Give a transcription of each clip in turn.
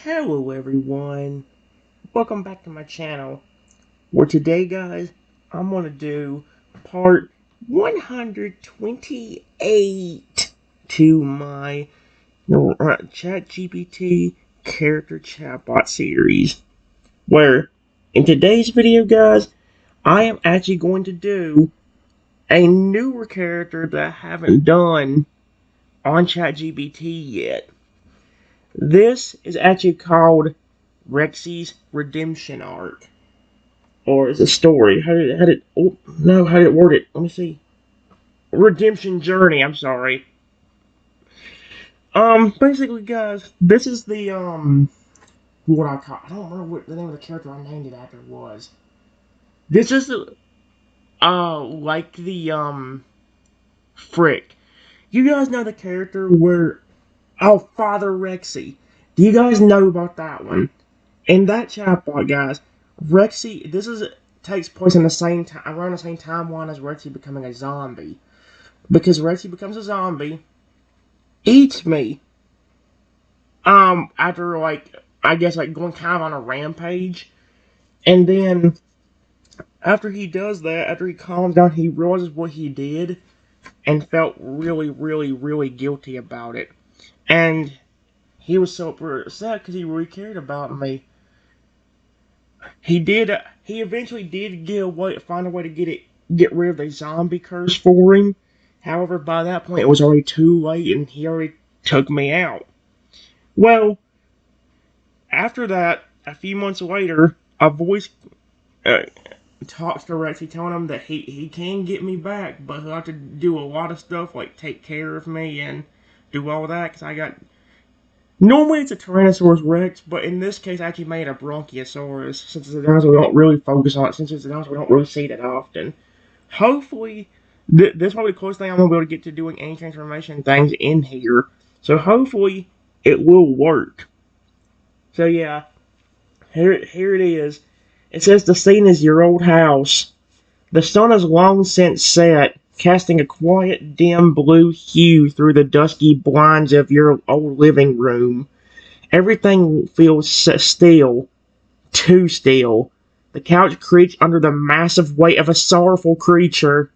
Hello everyone, welcome back to my channel, where today guys, I'm going to do part 128 to my ChatGPT Character Chatbot series, where in today's video guys, I am actually going to do a newer character that I haven't done on ChatGPT yet. This is actually called Rexy's Redemption Arc. Or is a story. How did it word it? Let me see. Redemption Journey, I'm sorry. Basically guys, this is the what I call, I don't remember what the name of the character I named it after was. This is the like the frick. You guys know the character where Father Rexy. Do you guys know about that one? In that chatbot, guys, Rexy, takes place in the same time, around the same timeline as Rexy becoming a zombie. Because Rexy becomes a zombie, eats me, after, I guess, going kind of on a rampage, and then, after he does that, after he calms down, he realizes what he did, and felt really, really, really guilty about it. And he was so upset because he really cared about me. He eventually did find a way to get rid of the zombie curse for him. However, by that point, it was already too late, and he already took me out. Well, after that, a few months later, a voice talks to Rexy, telling him that he can get me back, but he'll have to do a lot of stuff, like take care of me and do all that, because I got... Normally it's a Tyrannosaurus Rex, but in this case I actually made a Bronchiosaurus, since it's a dinosaur we don't really focus on it, since it's a dinosaur we don't really see that often. Hopefully, this is probably the closest thing I'm going to be able to get to doing any transformation things in here, so hopefully it will work. So yeah, here it is. It says the scene is your old house. The sun is long since set, casting a quiet, dim blue hue through the dusky blinds of your old living room. Everything feels still, too still. The couch creaks under the massive weight of a sorrowful creature.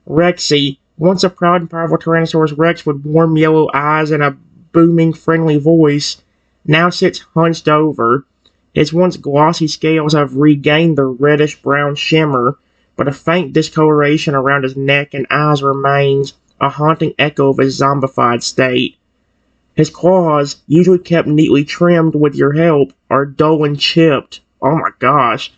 Rexy, once a proud and powerful Tyrannosaurus Rex with warm yellow eyes and a booming, friendly voice, now sits hunched over. Its once glossy scales have regained their reddish-brown shimmer, but a faint discoloration around his neck and eyes remains, a haunting echo of his zombified state. His claws, usually kept neatly trimmed with your help, are dull and chipped. Oh my gosh.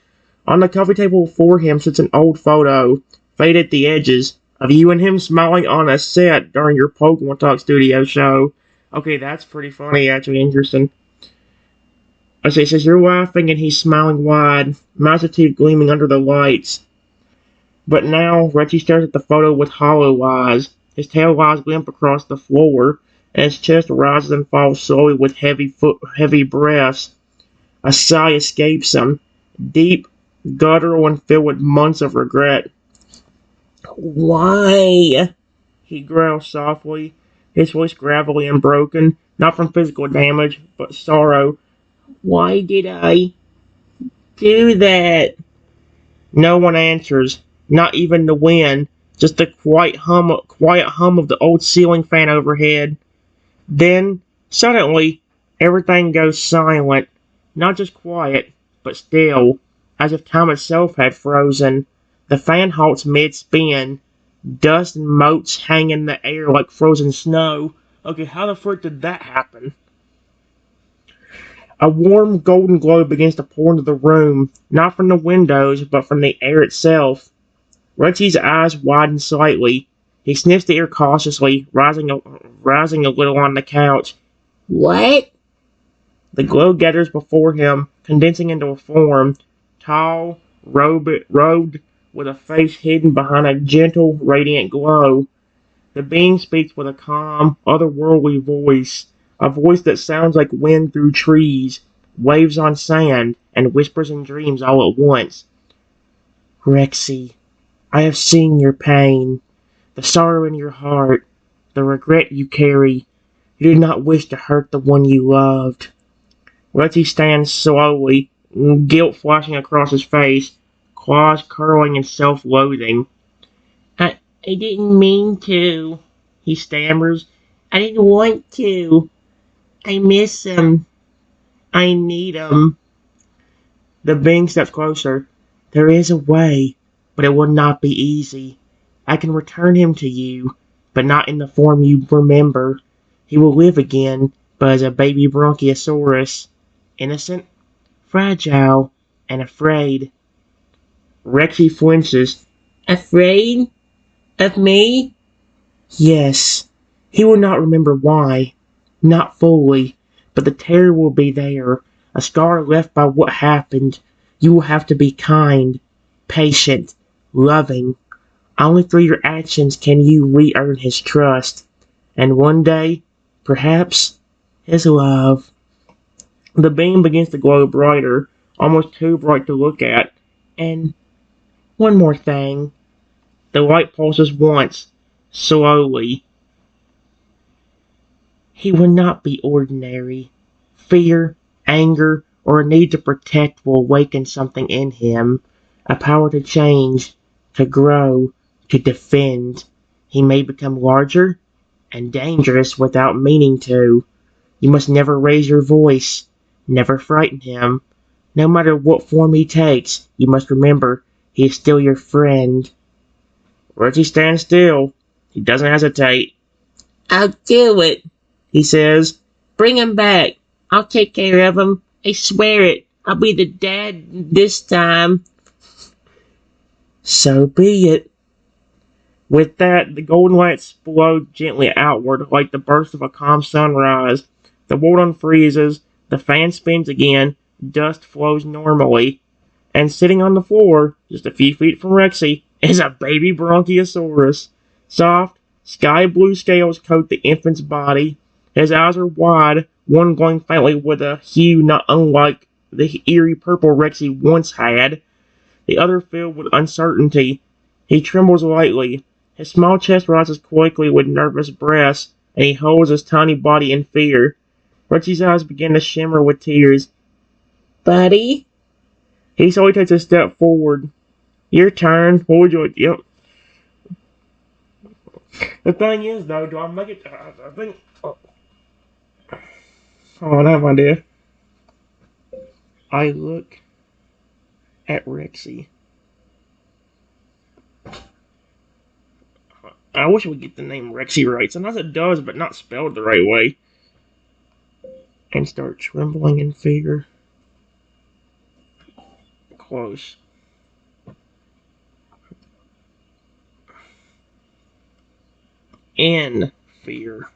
On the coffee table before him sits an old photo, faded at the edges, of you and him smiling on a set during your Pokemon Talk Studio show. Okay, that's pretty funny, actually interesting. Okay, it says you're laughing and he's smiling wide, mouth and teeth gleaming under the lights. But now, Rexy stares at the photo with hollow eyes. His tail lies limp across the floor, and his chest rises and falls slowly with heavy breaths. A sigh escapes him, deep, guttural, and filled with months of regret. Why? He growls softly, his voice gravelly and broken, not from physical damage, but sorrow. Why did I do that? No one answers. Not even the wind, just the quiet hum of the old ceiling fan overhead. Then, suddenly, everything goes silent. Not just quiet, but still, as if time itself had frozen. The fan halts mid-spin. Dust and motes hang in the air like frozen snow. Okay, how the frick did that happen? A warm golden glow begins to pour into the room, not from the windows, but from the air itself. Rexy's eyes widen slightly. He sniffs the air cautiously, rising a little on the couch. What? The glow gathers before him, condensing into a form, tall, robed, with a face hidden behind a gentle, radiant glow. The being speaks with a calm, otherworldly voice, a voice that sounds like wind through trees, waves on sand, and whispers in dreams all at once. Rexy, I have seen your pain, the sorrow in your heart, the regret you carry. You did not wish to hurt the one you loved. Rexy stands slowly, guilt flashing across his face, claws curling in self-loathing. I didn't mean to, he stammers. I didn't want to. I miss him. I need him. The being steps closer. There is a way, but it will not be easy. I can return him to you, but not in the form you remember. He will live again, but as a baby bronchiosaurus. Innocent, fragile, and afraid. Rexy flinches. Afraid? Of me? Yes. He will not remember why. Not fully. But the terror will be there. A scar left by what happened. You will have to be kind, patient, loving. Only through your actions can you re-earn his trust. And one day, perhaps, his love. The beam begins to glow brighter, almost too bright to look at. And one more thing. The light pulses once, slowly. He will not be ordinary. Fear, anger, or a need to protect will awaken something in him. A power to change, to grow, to defend. He may become larger and dangerous without meaning to. You must never raise your voice. Never frighten him. No matter what form he takes, you must remember he is still your friend. Reggie stands still. He doesn't hesitate. I'll do it, he says. Bring him back. I'll take care of him. I swear it. I'll be the dad this time. So be it. With that, the golden lights flow gently outward like the burst of a calm sunrise. The world unfreezes, the fan spins again, dust flows normally, and sitting on the floor, just a few feet from Rexy, is a baby bronchiosaurus. Soft, sky blue scales coat the infant's body. His eyes are wide, one glowing faintly with a hue not unlike the eerie purple Rexy once had, the other filled with uncertainty. He trembles lightly. His small chest rises quickly with nervous breaths, and he holds his tiny body in fear. Rexy's eyes begin to shimmer with tears. Buddy? He slowly takes a step forward. Your turn. What would you... Yep. The thing is, though, do I make it... I think... Oh, I have an idea. I look at Rexy. I wish we get the name Rexy right. Sometimes it does, but not spelled the right way. And start trembling in fear. Close. In fear.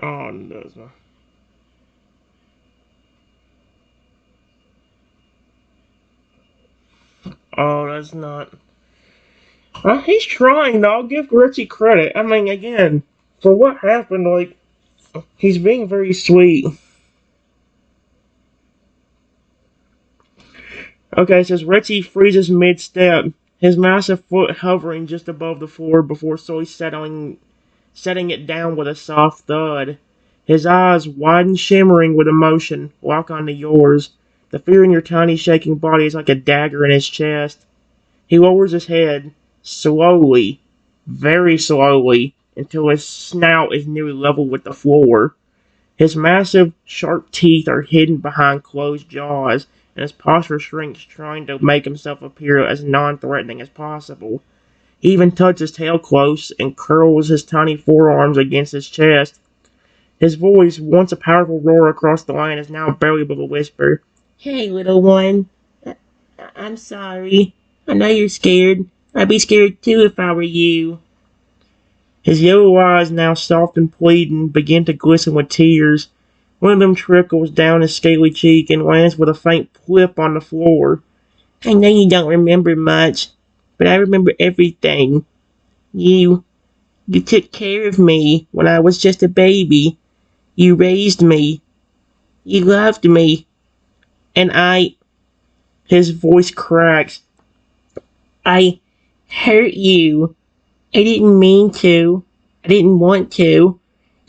Oh, no. Oh, that's not... he's trying, though. I'll give Rexy credit. I mean, again, for what happened, like, he's being very sweet. Okay, it says Rexy freezes mid-step, his massive foot hovering just above the floor before slowly setting it down with a soft thud. His eyes, wide and shimmering with emotion, lock onto yours. The fear in your tiny shaking body is like a dagger in his chest. He lowers his head, slowly, very slowly, until his snout is nearly level with the floor. His massive, sharp teeth are hidden behind closed jaws, and his posture shrinks, trying to make himself appear as non-threatening as possible. He even tucks his tail close and curls his tiny forearms against his chest. His voice, once a powerful roar across the land, is now barely above a whisper. Hey, little one. I'm sorry. I know you're scared. I'd be scared too if I were you. His yellow eyes, now soft and pleading, begin to glisten with tears. One of them trickles down his scaly cheek and lands with a faint plip on the floor. I know you don't remember much, but I remember everything. You took care of me when I was just a baby. You raised me. You loved me. And his voice cracks. I hurt you. I didn't mean to. I didn't want to.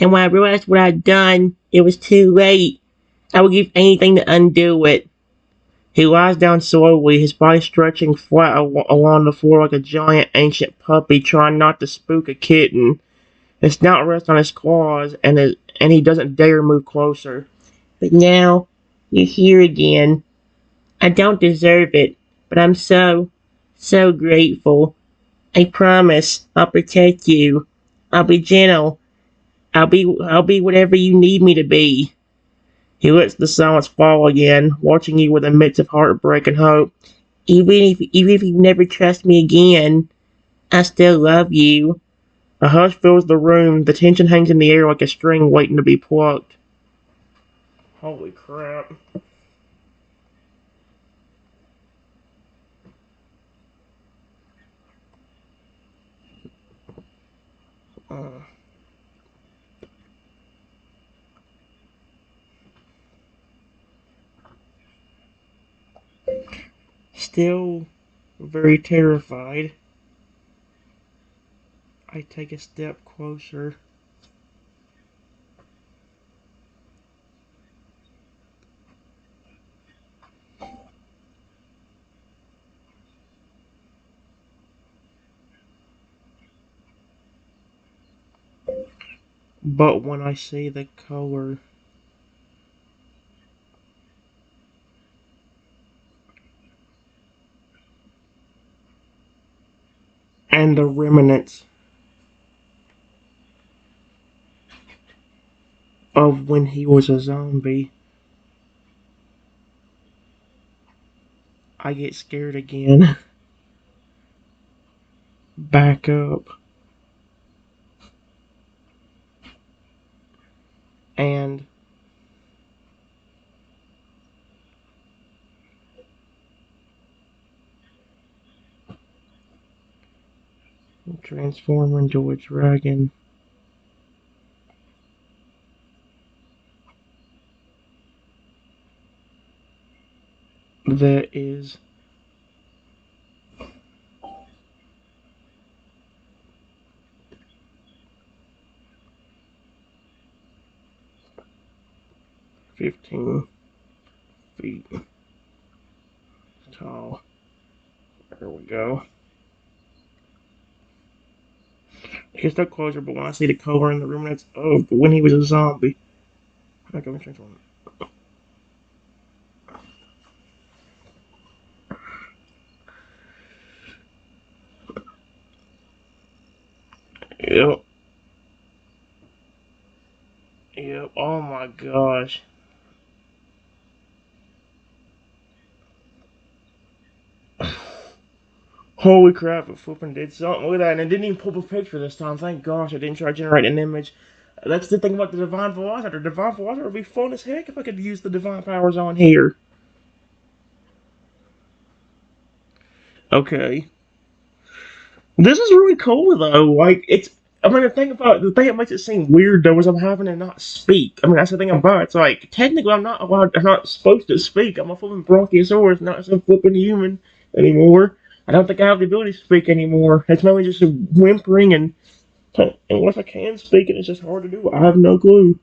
And when I realized what I'd done, it was too late. I would give anything to undo it. He lies down slowly, his body stretching flat along the floor like a giant ancient puppy trying not to spook a kitten. His snout rests on his claws, and he doesn't dare move closer. But now, you're here again. I don't deserve it, but I'm so grateful. I promise I'll protect you. I'll be gentle. I'll be whatever you need me to be. He lets the silence fall again, watching you with a mix of heartbreak and hope. Even if you never trust me again, I still love you. A hush fills the room. The tension hangs in the air like a string waiting to be plucked. Holy crap. Still very terrified, I take a step closer. But when I see the color and the remnants of when he was a zombie, I get scared again. Back up. And transform into a dragon that is 15 feet tall. There we go. I can step closer, but when I see the color and the remnants of when he was a zombie, I go and transform. Yep. Yep. Oh my gosh. Holy crap, it flipping did something. Look at that, and it didn't even pull up a picture this time. Thank gosh I didn't try to generate an image. That's the thing about the Divine Velocity. The Divine Velocity would be fun as heck if I could use the Divine Powers on here. Okay. This is really cool though. Like it's. I mean, the thing that makes it seem weird though is I'm having to not speak. I mean, that's the thing about it. It's like technically I'm not allowed. I'm not supposed to speak. I'm a flipping Bronchiosaurus, not some flipping human anymore. I don't think I have the ability to speak anymore. It's mainly just whimpering and unless I can speak and it's just hard to do. I have no clue.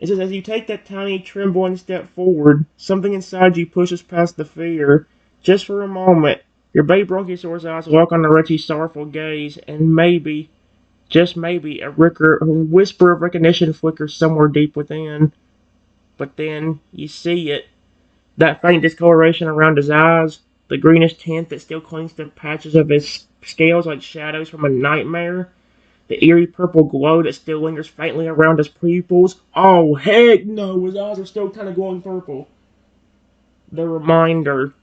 It says, as you take that tiny, trembling step forward, something inside you pushes past the fear. Just for a moment, your baby Bronchiosaurus eyes lock on the Richie's sorrowful gaze, and maybe, just maybe, a whisper of recognition flickers somewhere deep within. But then, you see it. That faint discoloration around his eyes, the greenish tint that still clings to patches of his scales like shadows from a nightmare. The eerie purple glow that still lingers faintly around his pupils. Oh, heck no, his eyes are still kind of glowing purple. The reminder.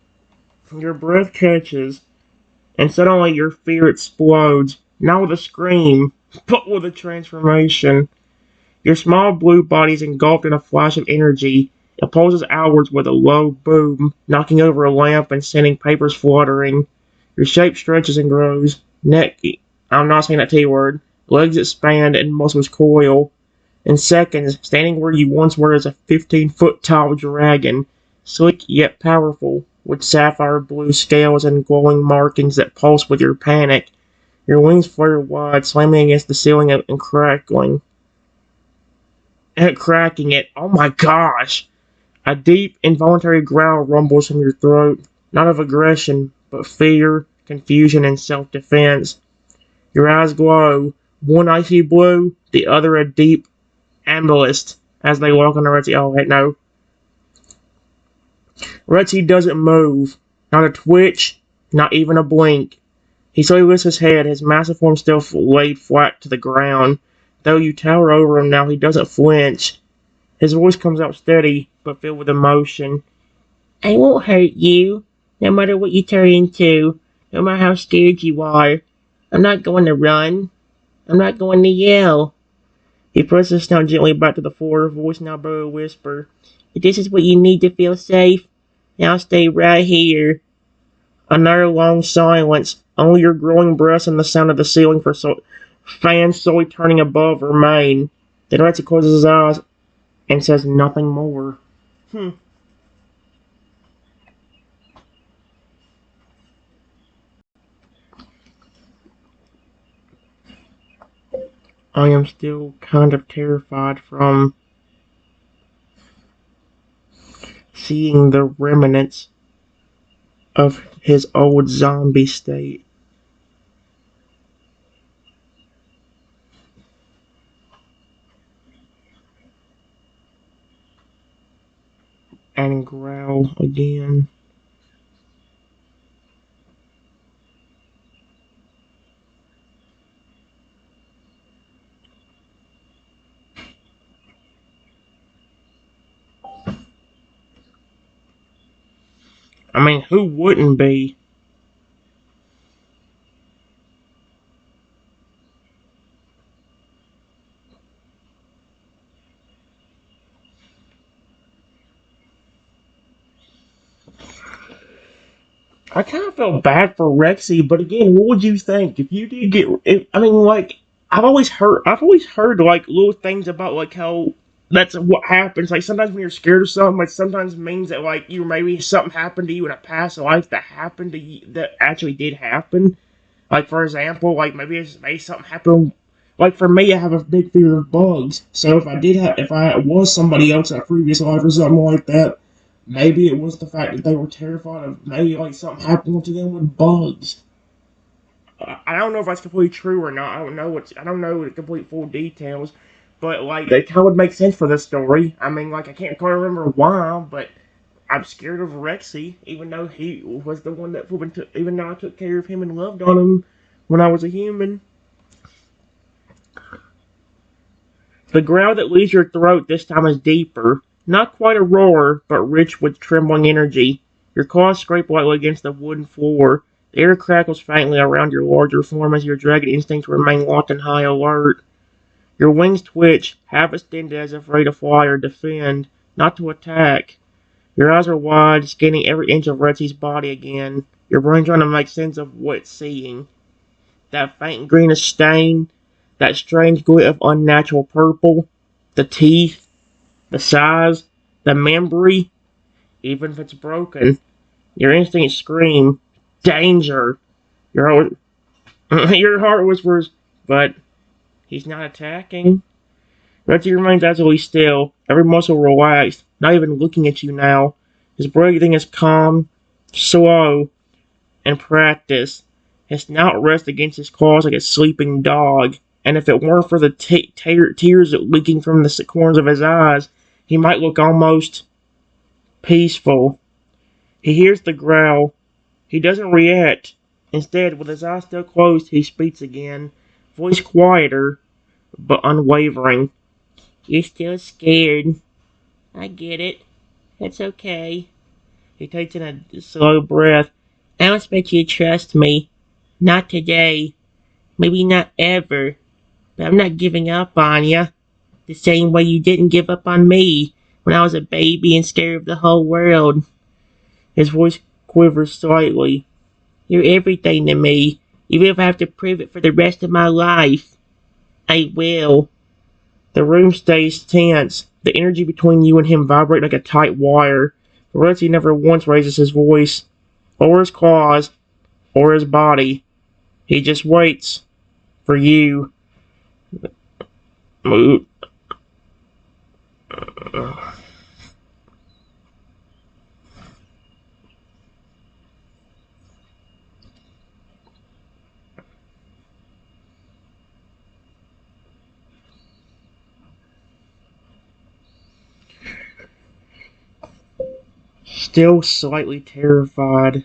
Your breath catches, and suddenly your fear explodes. Not with a scream, but with a transformation. Your small blue body is engulfed in a flash of energy. It pulses outwards with a low boom, knocking over a lamp and sending papers fluttering. Your shape stretches and grows. Neck, I'm not saying that T word. Legs expand and muscles coil. In seconds, standing where you once were as a 15-foot tall dragon, sleek yet powerful, with sapphire blue scales and glowing markings that pulse with your panic. Your wings flare wide, slamming against the ceiling and cracking it. Oh my gosh! A deep, involuntary growl rumbles from your throat, not of aggression, but fear, confusion, and self-defense. Your eyes glow, one icy blue, the other a deep amethyst, as they walk on the Retsy. Oh, heck no. Retsy doesn't move, not a twitch, not even a blink. He slowly lifts his head, his massive form still laid flat to the ground. Though you tower over him now, he doesn't flinch. His voice comes out steady, but filled with emotion. I won't hurt you, no matter what you turn into, no matter how scared you are. I'm not going to run. I'm not going to yell. He presses his down gently back to the floor, voice now but a whisper. If this is what you need to feel safe, now stay right here. Another long silence, only your growing breaths and the sound of the ceiling fans slowly turning above remain. Then Retsy closes his eyes and says nothing more. I am still kind of terrified from seeing the remnants of his old zombie state. And growl again. I mean, who wouldn't be? I kind of felt bad for Rexy, but again, what would you think if you did get? I mean, like I've always heard like little things about like how that's what happens. Like sometimes when you're scared of something, like sometimes means that like you maybe something happened to you in a past life that happened to you that actually did happen. Like for example, like maybe something happened. Like for me, I have a big fear of bugs. So if I was somebody else in a previous life or something like that, maybe it was the fact that they were terrified of maybe like something happening to them with bugs. I don't know if that's completely true or not. I don't know the complete full details, but like it kind of would make sense for this story. I mean, like I can't quite remember why, but I'm scared of Rexy, even though he was the one that even though I took care of him and loved on him when I was a human. The growl that leaves your throat this time is deeper, not quite a roar, but rich with trembling energy. Your claws scrape lightly against the wooden floor. The air crackles faintly around your larger form as your dragon instincts remain locked in high alert. Your wings twitch, half extended as if ready to fly or defend, not to attack. Your eyes are wide, scanning every inch of Retsy's body again, your brain trying to make sense of what it's seeing. That faint greenish stain, that strange glint of unnatural purple, the teeth, the size, the memory, even if it's broken. Your instincts scream, danger! Your your heart whispers, but he's not attacking. Retsy remains absolutely still, every muscle relaxed, not even looking at you now. His breathing is calm, slow, and practiced. His snout rests against his claws like a sleeping dog, and if it weren't for the tears leaking from the corners of his eyes, he might look almost peaceful. He hears the growl. He doesn't react. Instead, with his eyes still closed, he speaks again, voice quieter, but unwavering. You're still scared. I get it. That's okay. He takes in a slow breath. I don't expect you to trust me. Not today. Maybe not ever. But I'm not giving up on you. The same way you didn't give up on me when I was a baby and scared of the whole world. His voice quivers slightly. You're everything to me, even if I have to prove it for the rest of my life. I will. The room stays tense. The energy between you and him vibrates like a tight wire. Reggie never once raises his voice, or his claws, or his body. He just waits for you. Move. Still slightly terrified,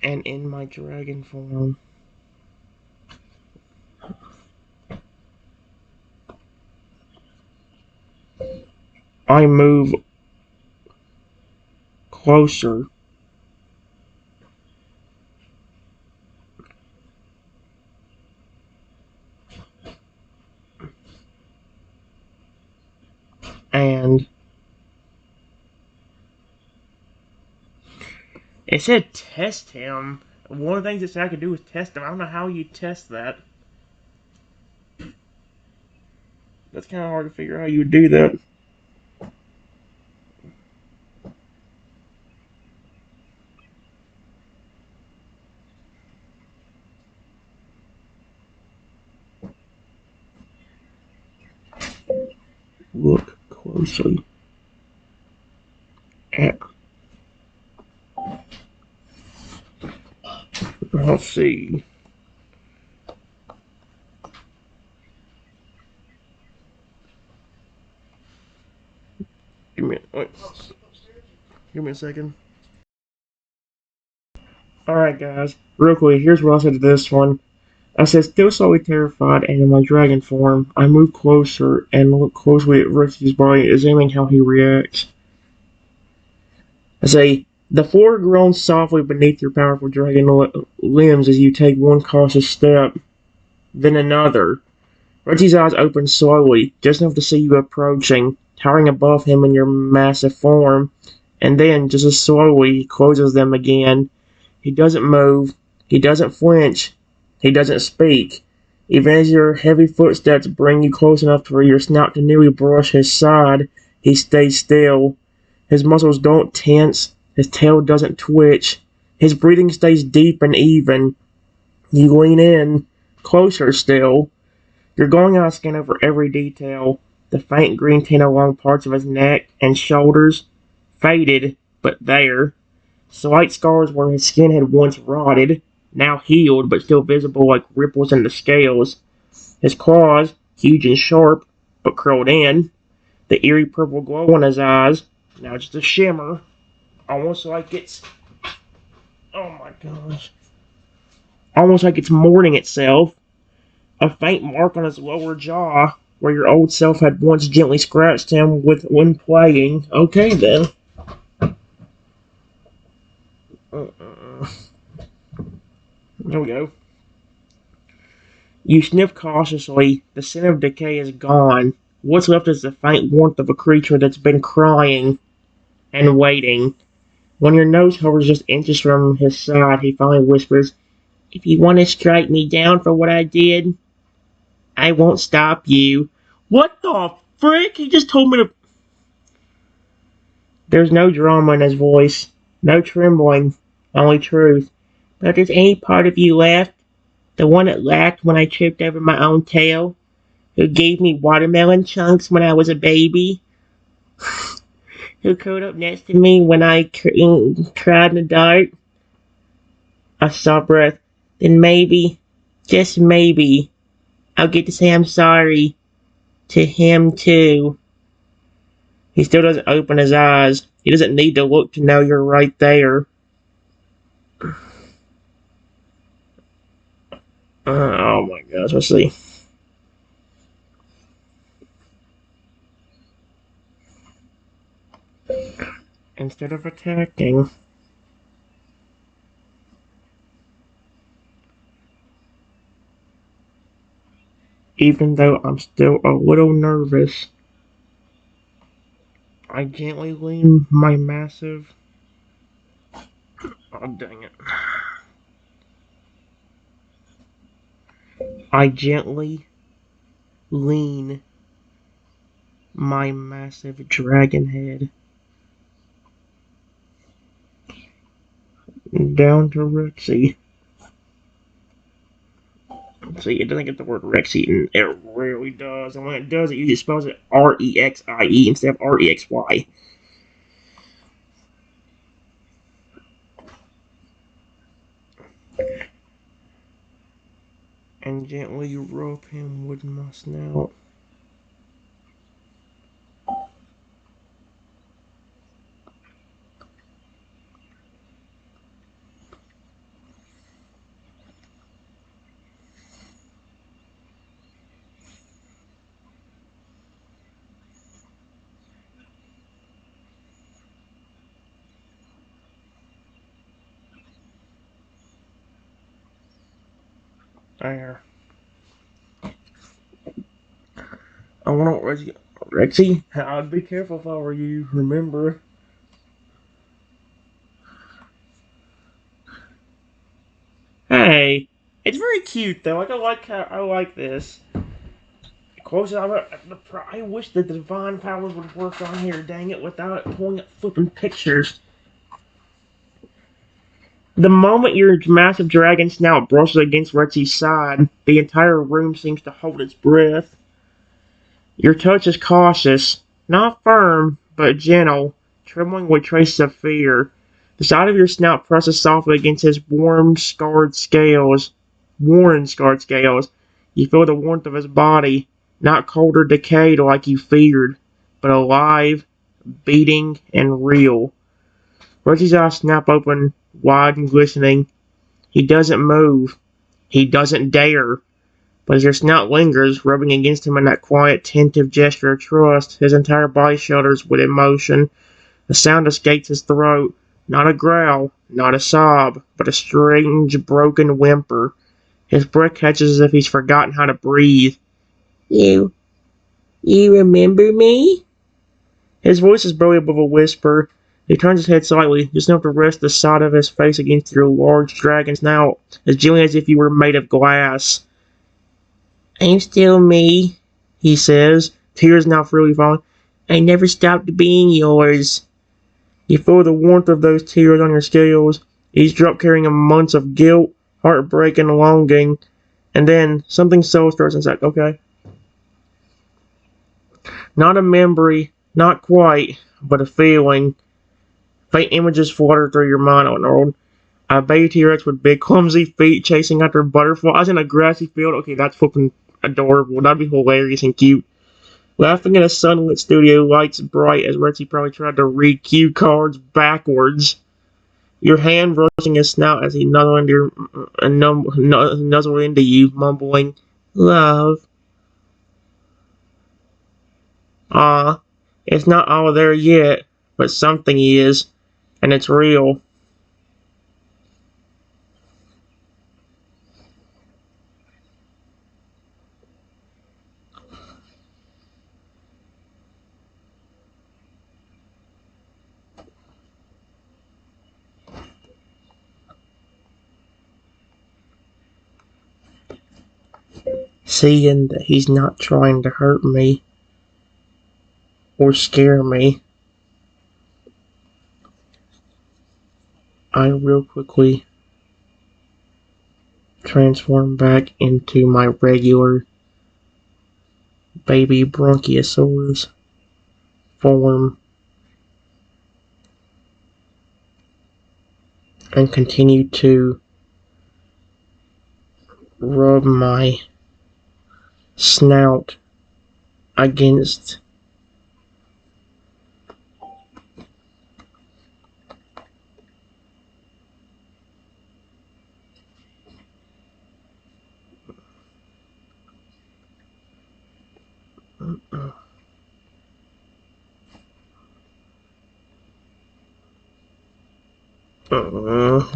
and in my dragon form, I move closer. And it said test him. One of the things it said I could do was test him. I don't know how you test that. That's kind of hard to figure out how you would do that. Look closely at. Let's see. Wait. Give me a second. Alright, guys. Real quick, here's what I said to this one. I said, still slightly terrified, and in my dragon form, I move closer and look closely at Ricky's body, examining how he reacts. I say, the floor groans softly beneath your powerful dragon limbs as you take one cautious step, then another. Reggie's eyes open slowly, just enough to see you approaching, towering above him in your massive form, and then, just as slowly, he closes them again. He doesn't move, he doesn't flinch, he doesn't speak. Even as your heavy footsteps bring you close enough to where your snout can nearly brush his side, he stays still. His muscles don't tense, his tail doesn't twitch, his breathing stays deep and even. You lean in, closer still. You're going out scan over every detail. The faint green tint along parts of his neck and shoulders, faded, but there. Slight scars where his skin had once rotted, now healed but still visible like ripples in the scales. His claws, huge and sharp, but curled in. The eerie purple glow in his eyes, now just a shimmer, almost like it's... Oh my gosh. Almost like it's mourning itself. A faint mark on his lower jaw, where your old self had once gently scratched him with when playing. Okay then. There we go. You sniff cautiously. The scent of decay is gone. What's left is the faint warmth of a creature that's been crying and waiting. When your nose hovers just inches from his side, he finally whispers, "If you want to strike me down for what I did, I won't stop you." What the frick? He just told me to... There's no drama in his voice. No trembling. Only truth. But if there's any part of you left, the one that lacked when I tripped over my own tail, who gave me watermelon chunks when I was a baby, who curled up next to me when I cried in the dark, I saw breath. Then maybe, just maybe, I'll get to say I'm sorry to him too. He still doesn't open his eyes. He doesn't need to look to know you're right there. Oh my gosh, let's see. Instead of attacking, even though I'm still a little nervous, I gently lean my massive... Oh, dang it. I gently lean my massive dragon head down to Rexy. See, it doesn't get the word Rexy, and it rarely does. And when it does, it usually spells it Rexie instead of Rexy. And gently rub him with my snout. There. I want to Rexy. I'd be careful if I were you. Remember. Hey, it's very cute though. I like this. Close I wish the divine powers would work on here. Dang it! Without it pulling up flipping pictures. The moment your massive dragon snout brushes against Retsy's side, the entire room seems to hold its breath. Your touch is cautious, not firm, but gentle, trembling with traces of fear. The side of your snout presses softly against his warm, scarred scales. Worn, scarred scales. You feel the warmth of his body, not cold or decayed like you feared, but alive, beating, and real. Reggie's eyes snap open, wide and glistening. He doesn't move. He doesn't dare. But as your snout lingers, rubbing against him in that quiet, tentative gesture of trust, his entire body shudders with emotion. A sound escapes his throat. Not a growl, not a sob, but a strange, broken whimper. His breath catches as if he's forgotten how to breathe. You remember me? His voice is barely above a whisper. He turns his head slightly, just enough to rest the side of his face against your large dragon snout, as gently as if you were made of glass. I'm still me, he says, tears now freely falling. I never stopped being yours. You feel the warmth of those tears on your scales, each drop carrying a months of guilt, heartbreak, and longing. And then something subtle starts inside. Okay. Not a memory, not quite, but a feeling. Faint images flutter through your mind, Arnold. A baby T-Rex with big clumsy feet chasing after butterflies in a grassy field. Okay, that's flipping adorable. That'd be hilarious and cute. Laughing in a sunlit studio, lights bright as Rexy probably tried to read cue cards backwards. Your hand brushing his snout as he nuzzled into you, mumbling, "Love." Ah, it's not all there yet, but something is, and it's real. Seeing that he's not trying to hurt me or scare me, I real quickly transform back into my regular baby Bronchiosaurus form and continue to rub my snout against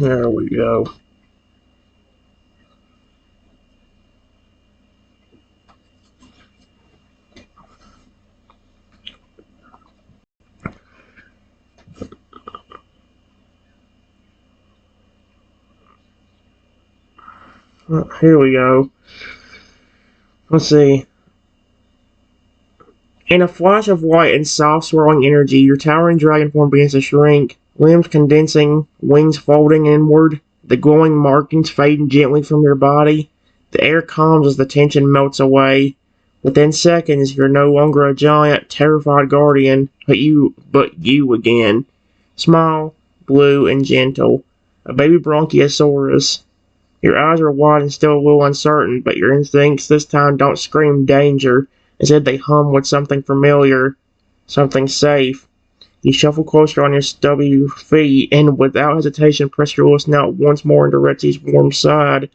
there we go. Here we go. Let's see. In a flash of light and soft swirling energy, your towering dragon form begins to shrink, limbs condensing, wings folding inward, the glowing markings fading gently from your body. The air calms as the tension melts away. Within seconds, you're no longer a giant, terrified guardian, but you again. Small, blue, and gentle. A baby bronchiosaurus. Your eyes are wide and still a little uncertain, but your instincts this time don't scream danger. Instead, they hum with something familiar, something safe. You shuffle closer on your stubby feet, and without hesitation, press your little snout once more into Retsy's warm side,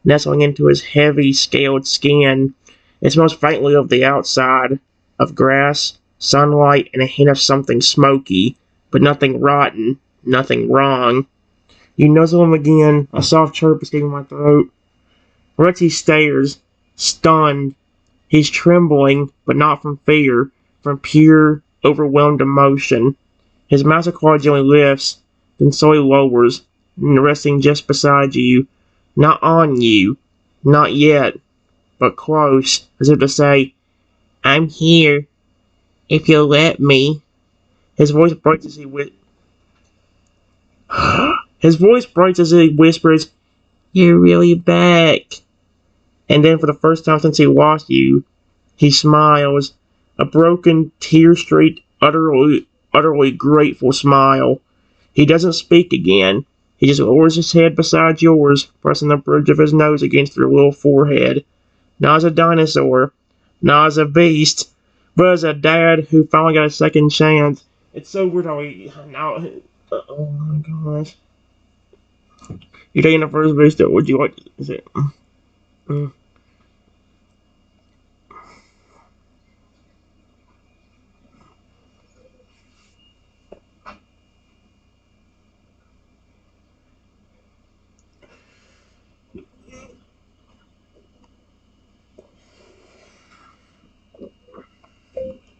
nestling into his heavy, scaled skin. It smells faintly of the outside, of grass, sunlight, and a hint of something smoky, but nothing rotten, nothing wrong. You nuzzle him again, a soft chirp escaping my throat. Retsy stares, stunned. He's trembling, but not from fear, from pure, overwhelmed emotion. His massive claw gently lifts, then slowly lowers, resting just beside you. Not on you, not yet, but close, as if to say, I'm here, if you'll let me. His voice breaks as he His voice breaks as he whispers, You're really back. And then for the first time since he lost you, he smiles, a broken, tear-streaked, utterly grateful smile. He doesn't speak again. He just lowers his head beside yours, pressing the bridge of his nose against your little forehead. Not as a dinosaur, not as a beast, but as a dad who finally got a second chance. It's so weird how he now. Oh my gosh! You're taking the first base. Would you like? Is it?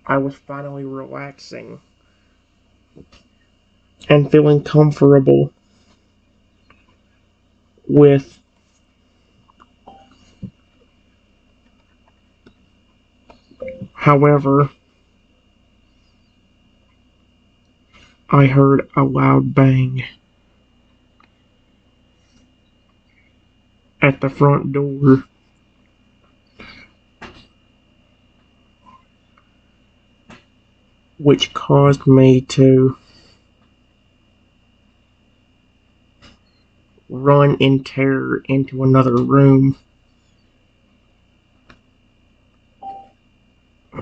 I was finally relaxing and feeling comfortable with. However, I heard a loud bang at the front door, which caused me to run in terror into another room.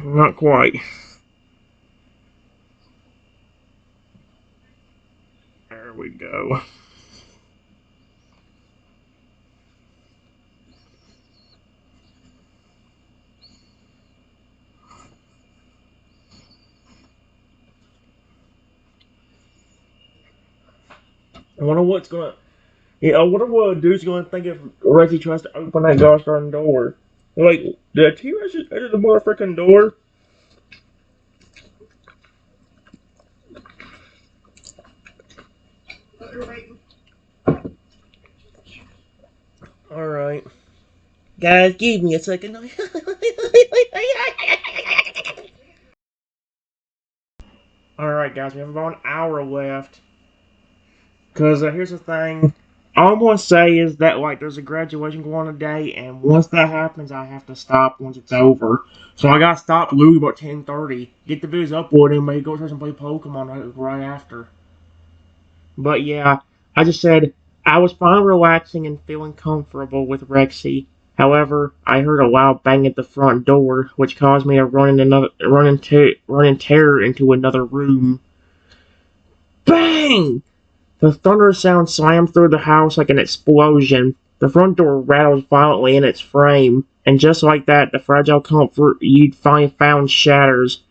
Not quite. There we go. I wonder what's gonna. Yeah, I wonder what a dude's gonna think if Reggie tries to open that gosh darn door. Like, did a T-Rex just enter the motherfucking door? Alright. Guys, give me a second. Alright, guys, we have about an hour left. Because here's the thing. All I'm going to say is that, like, there's a graduation going on today, and once that happens, I have to stop once it's over. So I got to stop Louie about 10:30. Get the videos uploaded, and maybe go try and play Pokemon right after. But yeah, I just said I was fine relaxing and feeling comfortable with Rexy. However, I heard a loud bang at the front door, which caused me to run in terror into another room. Bang! The thunder sound slammed through the house like an explosion. The front door rattles violently in its frame, and just like that, the fragile comfort you'd finally found shatters.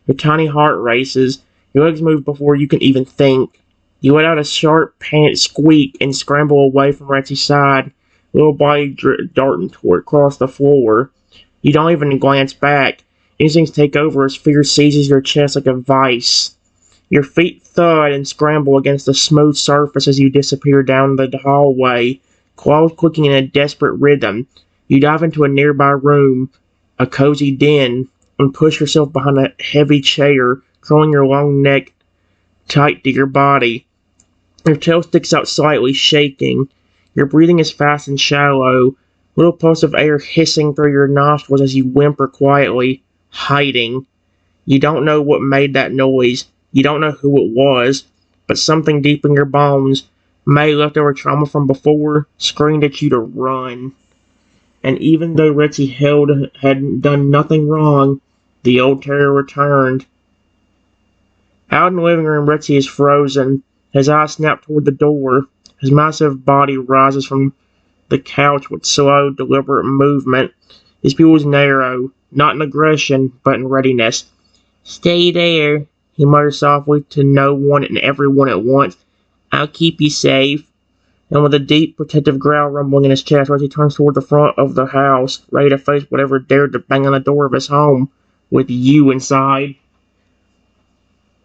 Your tiny heart races. Your legs move before you can even think. You let out a sharp, panicked squeak and scramble away from Ratsy's side, little body darting across the floor. You don't even glance back. Instincts take over as fear seizes your chest like a vice. Your feet thud and scramble against the smooth surface as you disappear down the hallway, claws clicking in a desperate rhythm. You dive into a nearby room, a cozy den, and push yourself behind a heavy chair, curling your long neck tight to your body. Your tail sticks out slightly, shaking. Your breathing is fast and shallow, little puffs of air hissing through your nostrils as you whimper quietly, hiding. You don't know what made that noise. You don't know who it was, but something deep in your bones, may leftover trauma from before, screamed at you to run. And even though Rexy had done nothing wrong, the old terror returned. Out in the living room, Rexy is frozen. His eyes snap toward the door. His massive body rises from the couch with slow, deliberate movement. His pupils narrow, not in aggression, but in readiness. "Stay there," he mutters softly to no one and everyone at once. "I'll keep you safe." And with a deep, protective growl rumbling in his chest, Reggie turns toward the front of the house, ready to face whatever dared to bang on the door of his home, with you inside.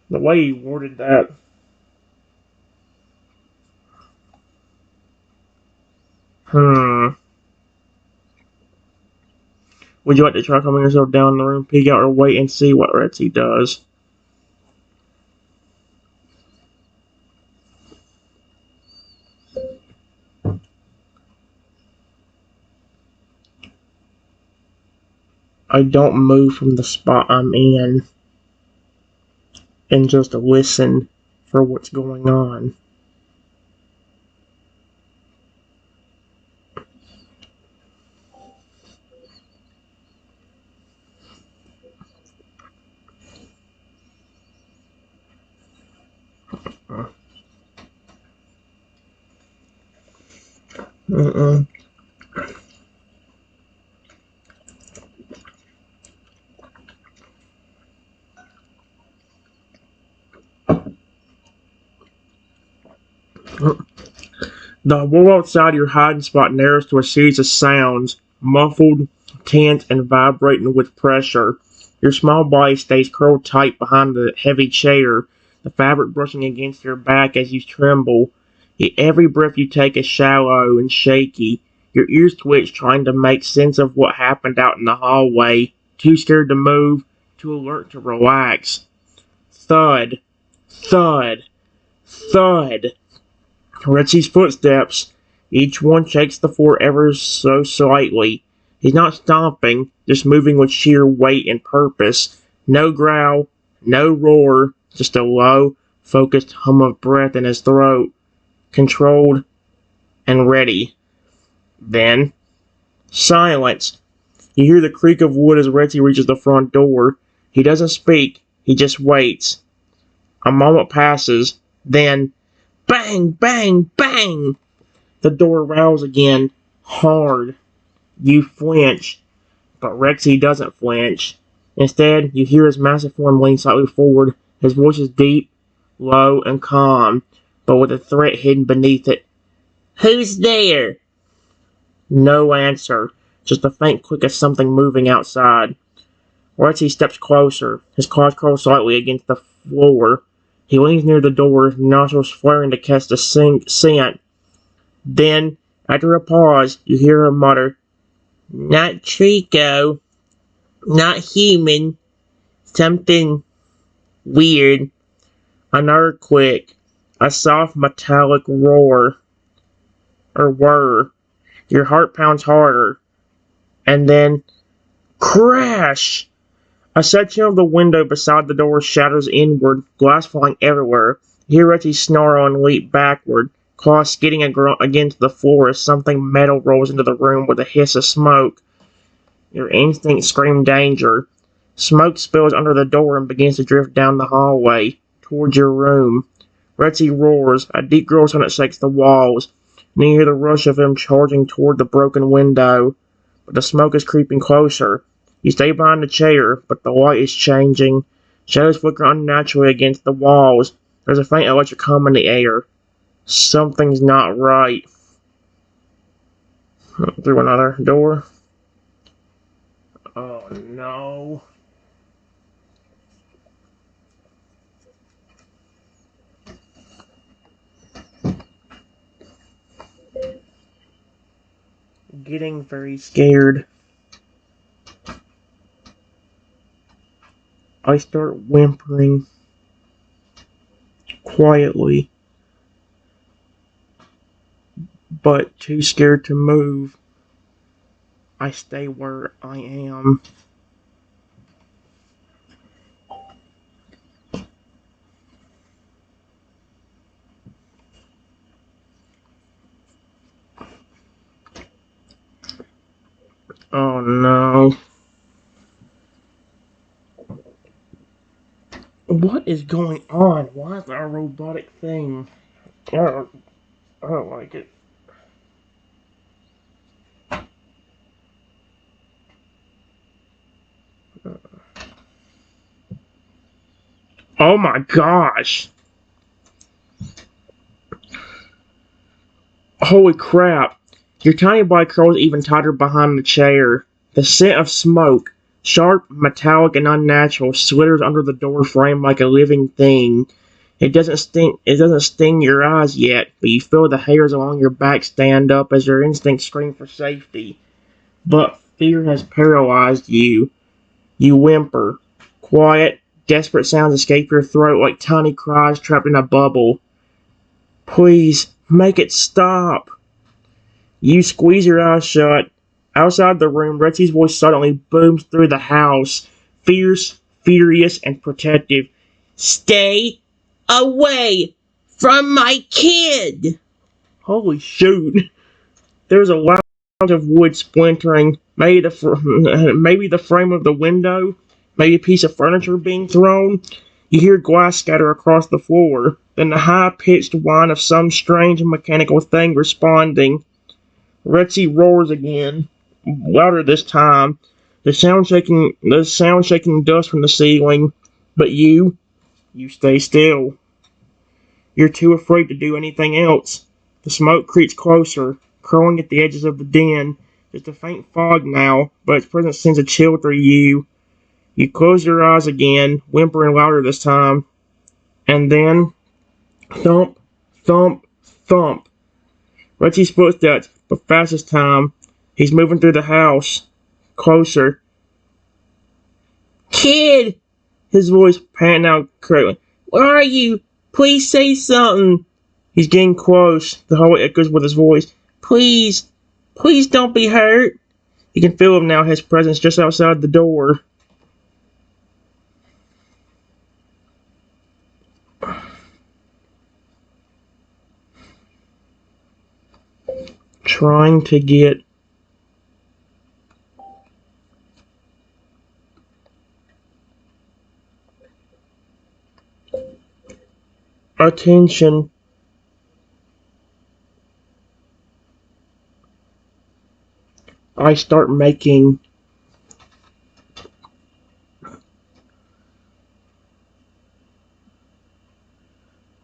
The way he worded that. Would you like to try calming yourself down in the room, peek out, or wait and see what Rexy does? I don't move from the spot I'm in and just listen for what's going on. Mm-mm. The wall outside your hiding spot narrows to a series of sounds, muffled, tense, and vibrating with pressure. Your small body stays curled tight behind the heavy chair, the fabric brushing against your back as you tremble. Every breath you take is shallow and shaky. Your ears twitch, trying to make sense of what happened out in the hallway, too scared to move, too alert to relax. Thud, thud, thud. Rexy's footsteps. Each one shakes the floor ever so slightly. He's not stomping, just moving with sheer weight and purpose. No growl, no roar, just a low, focused hum of breath in his throat. Controlled and ready. Then, silence. You hear the creak of wood as Rexy reaches the front door. He doesn't speak, he just waits. A moment passes, then, bang, bang, bang! The door rattles again, hard. You flinch, but Rexy doesn't flinch. Instead, you hear his massive form lean slightly forward. His voice is deep, low, and calm, but with a threat hidden beneath it. "Who's there?" No answer, just a faint click of something moving outside. Rexy steps closer, his claws curl slightly against the floor. He leans near the door, nostrils flaring to catch the scent. Then, after a pause, you hear her mutter, "Not Trico. Not human. Something weird." Another click. A soft metallic roar. Or whir. Your heart pounds harder. And then, crash! A section of the window beside the door shatters inward, glass flying everywhere. You hear Reggie snarl and leap backward, claws skidding against the floor as something metal rolls into the room with a hiss of smoke. Your instincts scream danger. Smoke spills under the door and begins to drift down the hallway, towards your room. Reggie roars, a deep growl sound that shakes the walls. And you hear the rush of him charging toward the broken window. But the smoke is creeping closer. You stay behind the chair, but the light is changing. Shadows flicker unnaturally against the walls. There's a faint electric hum in the air. Something's not right. Through another door. Oh no. Getting very scared. I start whimpering quietly, but too scared to move. I stay where I am. Oh no. What is going on? Why is there a robotic thing? I don't like it. Oh my gosh. Holy crap. Your tiny body curls even tighter behind the chair. The scent of smoke, sharp, metallic, and unnatural, slithers under the door frame like a living thing. It doesn't sting your eyes yet, but you feel the hairs along your back stand up as your instincts scream for safety. But fear has paralyzed you. You whimper. Quiet, desperate sounds escape your throat like tiny cries trapped in a bubble. Please, make it stop. You squeeze your eyes shut. Outside the room, Retsy's voice suddenly booms through the house, fierce, furious, and protective. Stay away from my kid! Holy shoot. There's a loud of wood splintering, maybe the frame of the window, maybe a piece of furniture being thrown. You hear glass scatter across the floor, then the high-pitched whine of some strange mechanical thing responding. Retsy roars again, louder this time, the sound shaking dust from the ceiling. But you stay still. You're too afraid to do anything else. The smoke creeps closer, curling at the edges of the den. Just a faint fog now, but its presence sends a chill through you. You close your eyes again, whimpering louder this time. And then, thump, thump, thump. Retsy's footsteps, but fast this time. He's moving through the house. Closer. Kid! His voice panting out crackling. Where are you? Please say something. He's getting close. The hallway echoes with his voice. Please, please don't be hurt. You can feel him now, his presence just outside the door. Trying to get attention. I start making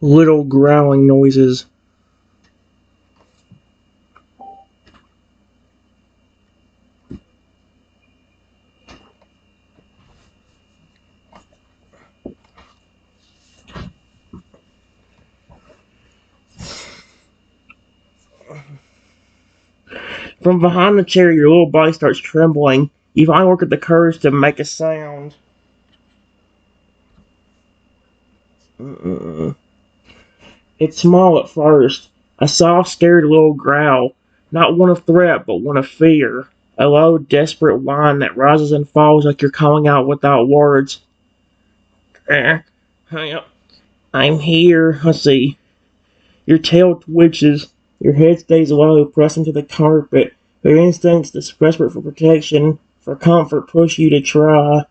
little growling noises. From behind the chair, your little body starts trembling. You finally work up the courage to make a sound. It's small at first, a soft, scared little growl, not one of threat, but one of fear. A low, desperate whine that rises and falls like you're calling out without words. I'm here. Let's see. Your tail twitches. Your head stays low, pressing to the carpet. Your instincts, desperate for protection, for comfort, push you to try.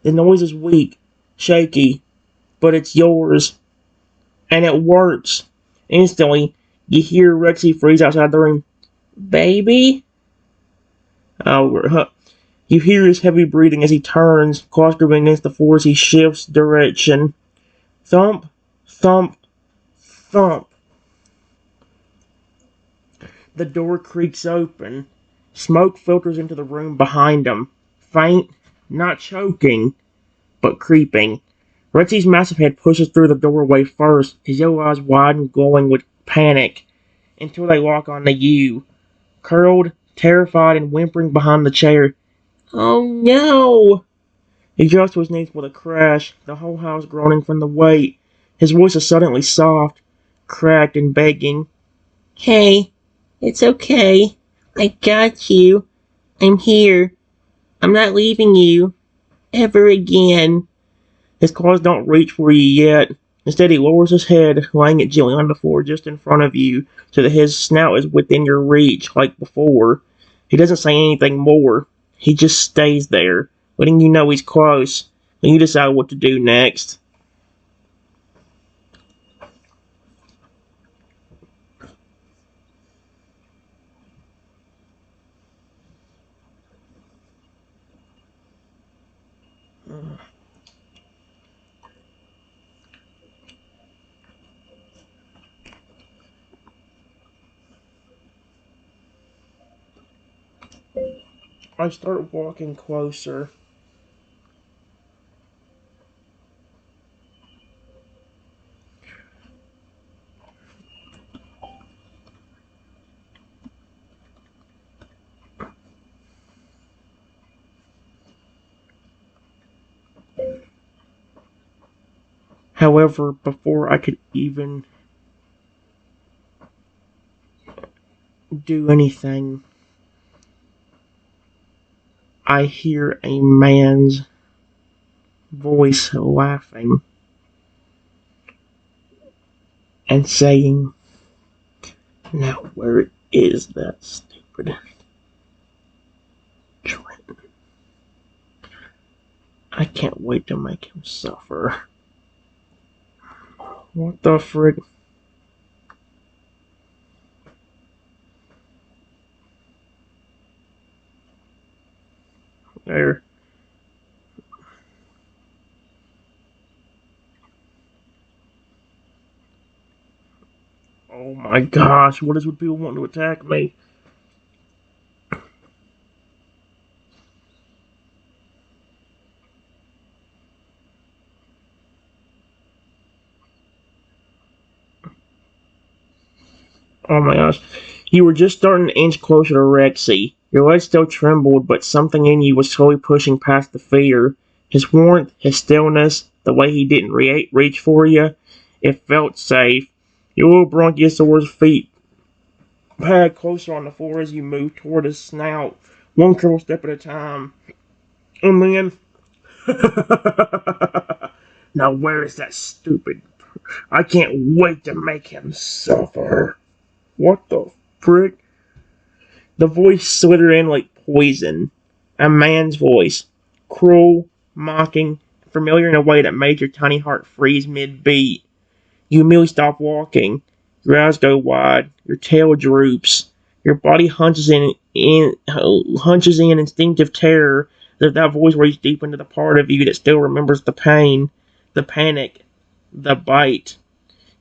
The noise is weak, shaky, but it's yours. And it works. Instantly, you hear Rexy freeze outside the room. Baby? You hear his heavy breathing as he turns, claustering against the floor as he shifts direction. Thump, thump, thump. The door creaks open. Smoke filters into the room behind him. Faint, not choking, but creeping. Retsy's massive head pushes through the doorway first, his yellow eyes wide and glowing with panic, until they lock onto you. Curled, terrified, and whimpering behind the chair. Oh no! He drops to his knees with a crash, the whole house groaning from the weight. His voice is suddenly soft, cracked, and begging. Hey, it's okay. I got you. I'm here. I'm not leaving you. Ever again. His claws don't reach for you yet. Instead, he lowers his head, laying it gently on the floor just in front of you, so that his snout is within your reach, like before. He doesn't say anything more. He just stays there, letting you know he's close, and you decide what to do next. I start walking closer. However, before I could even do anything, I hear a man's voice laughing and saying, "Now where is that stupid Trent? I can't wait to make him suffer." What the frick? There. Oh my gosh, what is with people wanting to attack me? Oh my gosh. You were just starting to inch closer to Rexy. Your legs still trembled, but something in you was slowly pushing past the fear. His warmth, his stillness, the way he didn't reach for you, it felt safe. Your little Bronchiosaurus feet pad closer on the floor as you moved toward his snout, one careful step at a time. And then, now where is that stupid? I can't wait to make him suffer. What the frick? The voice slithered in like poison. A man's voice. Cruel, mocking, familiar in a way that made your tiny heart freeze mid-beat. You immediately stop walking. Your eyes go wide. Your tail droops. Your body hunches in instinctive terror as if that voice reaches deep into the part of you that still remembers the pain, the panic, the bite.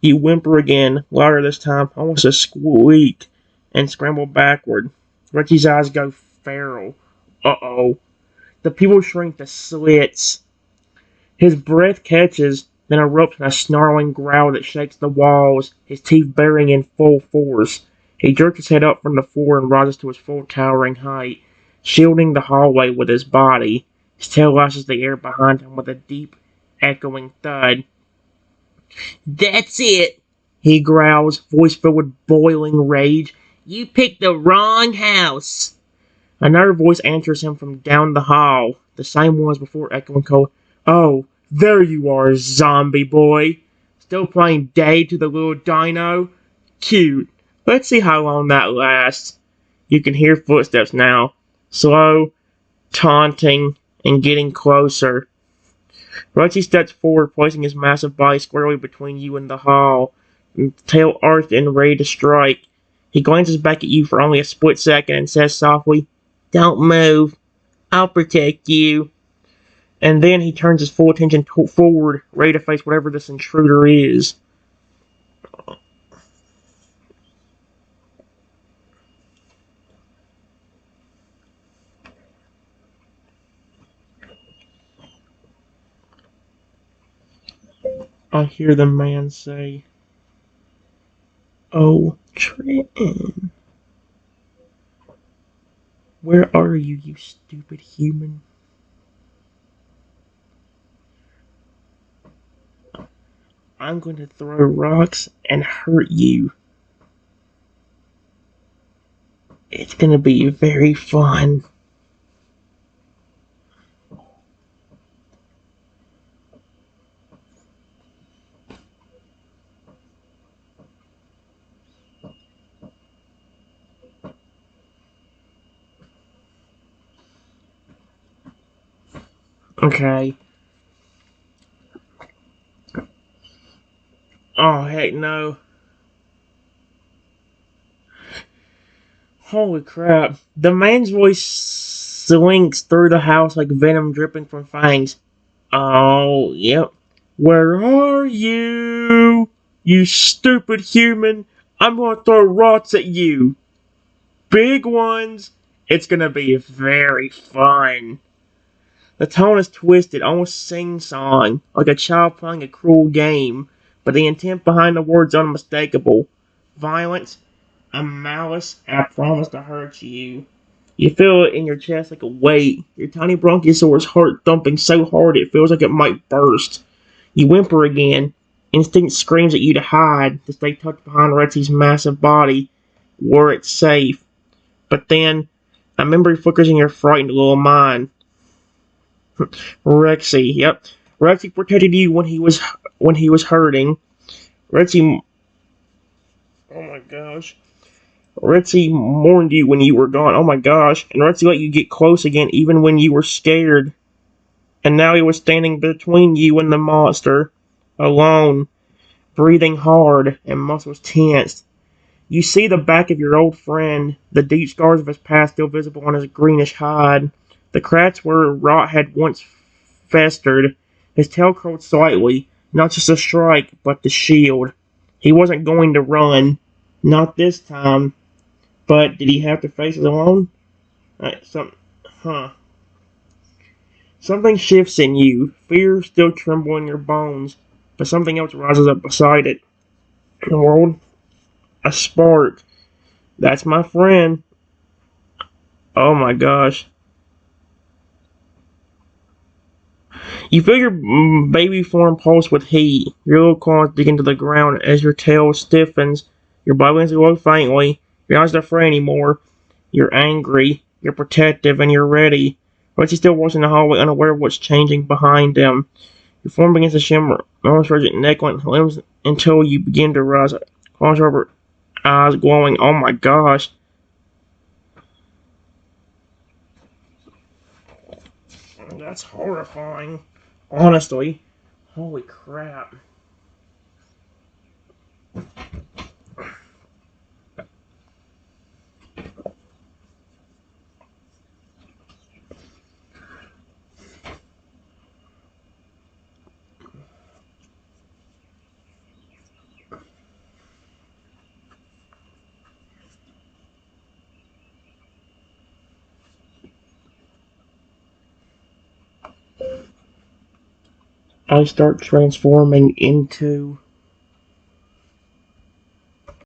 You whimper again, louder this time, almost a squeak, and scramble backward. Richie's eyes go feral. Uh-oh. The pupils shrink to slits. His breath catches, then erupts in a snarling growl that shakes the walls, his teeth baring in full force. He jerks his head up from the floor and rises to his full towering height, shielding the hallway with his body. His tail lashes the air behind him with a deep, echoing thud. That's it, he growls, voice filled with boiling rage. You picked the wrong house. Another voice answers him from down the hall, the same one as before, echoing cold. Oh, there you are, zombie boy. Still playing dead to the little dino? Cute. Let's see how long that lasts. You can hear footsteps now. Slow, taunting, and getting closer. Rochi steps forward, placing his massive body squarely between you and the hall, tail arched and ready to strike. He glances back at you for only a split second and says softly, Don't move. I'll protect you. And then he turns his full attention forward, ready to face whatever this intruder is. I hear the man say, Oh, Trenton. Where are you, you stupid human? I'm going to throw rocks and hurt you. It's going to be very fun. Okay. Oh, heck no. Holy crap. The man's voice slinks through the house like venom dripping from fangs. Oh, yep. Where are you? You stupid human. I'm gonna throw rocks at you. Big ones. It's gonna be very fun. The tone is twisted, almost sing-song, like a child playing a cruel game, but the intent behind the words is unmistakable. Violence, a malice, and a promise to hurt you. You feel it in your chest like a weight, your tiny bronchiosaurus heart thumping so hard it feels like it might burst. You whimper again. Instinct screams at you to hide, to stay tucked behind Retsy's massive body, where it's safe. But then, a memory flickers in your frightened little mind. Rexy, yep. Rexy protected you when he was hurting. Rexy, oh my gosh. Rexy mourned you when you were gone. Oh my gosh. And Rexy let you get close again even when you were scared. And now he was standing between you and the monster, alone, breathing hard and muscles tensed. You see the back of your old friend, the deep scars of his past still visible on his greenish hide, the cracks where rot had once festered. His tail curled slightly, not just to strike, but to shield. He wasn't going to run. Not this time. But did he have to face it alone? Huh. Something shifts in you. Fear still trembles in your bones, but something else rises up beside it. The world, a spark. That's my friend. Oh my gosh. You feel your baby form pulse with heat. Your little claws dig into the ground as your tail stiffens. Your body begins to glow faintly. You're not afraid anymore. You're angry. You're protective, and you're ready. But he still walks in the hallway, unaware of what's changing behind him. Your form begins to shimmer. Almost rigid neck limbs until you begin to rise. Claws over, eyes glowing. Oh my gosh. That's horrifying. Honestly. Holy crap. I start transforming into